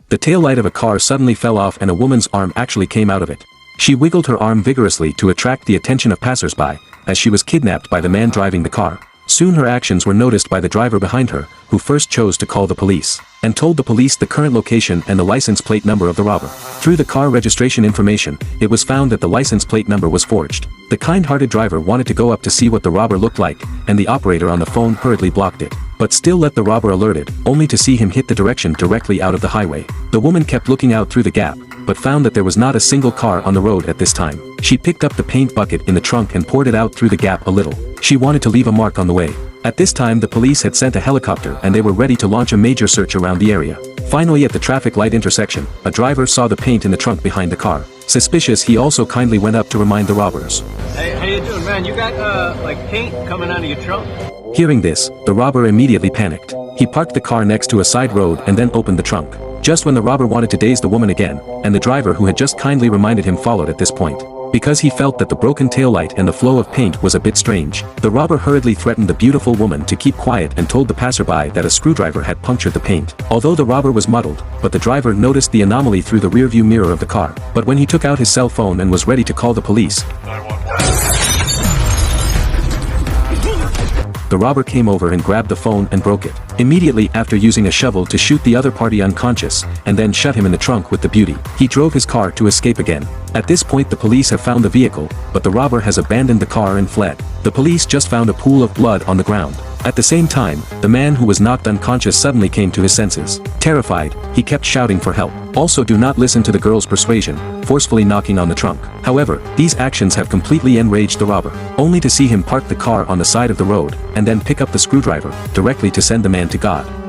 the taillight of a car suddenly fell off and a woman's arm actually came out of it. She wiggled her arm vigorously to attract the attention of passersby, as she was kidnapped by the man driving the car. Soon her actions were noticed by the driver behind her, who first chose to call the police, and told the police the current location and the license plate number of the robber. Through the car registration information, it was found that the license plate number was forged. The kind-hearted driver wanted to go up to see what the robber looked like, and the operator on the phone hurriedly blocked it, but still let the robber alerted, only to see him hit the direction directly out of the highway. The woman kept looking out through the gap, but found that there was not a single car on the road at this time. She picked up the paint bucket in the trunk and poured it out through the gap a little. She wanted to leave a mark on the way. At this time the police had sent a helicopter and they were ready to launch a major search around the area. Finally, at the traffic light intersection, a driver saw the paint in the trunk behind the car. Suspicious, he also kindly went up to remind the robbers. Hey, how you doing, man? You got, like paint coming out of your trunk? Hearing this, the robber immediately panicked. He parked the car next to a side road and then opened the trunk. Just when the robber wanted to daze the woman again, and the driver who had just kindly reminded him followed at this point. Because he felt that the broken taillight and the flow of paint was a bit strange, the robber hurriedly threatened the beautiful woman to keep quiet and told the passerby that a screwdriver had punctured the paint. Although the robber was muddled, but the driver noticed the anomaly through the rearview mirror of the car. But when he took out his cell phone and was ready to call the police, the robber came over and grabbed the phone and broke it. Immediately after using a shovel to shoot the other party unconscious, and then shut him in the trunk with the beauty, he drove his car to escape again. At this point the police have found the vehicle, but the robber has abandoned the car and fled. The police just found a pool of blood on the ground. At the same time, the man who was knocked unconscious suddenly came to his senses. Terrified, he kept shouting for help. Also, do not listen to the girl's persuasion, forcefully knocking on the trunk. However, these actions have completely enraged the robber, only to see him park the car on the side of the road, and then pick up the screwdriver, directly to send the man to God.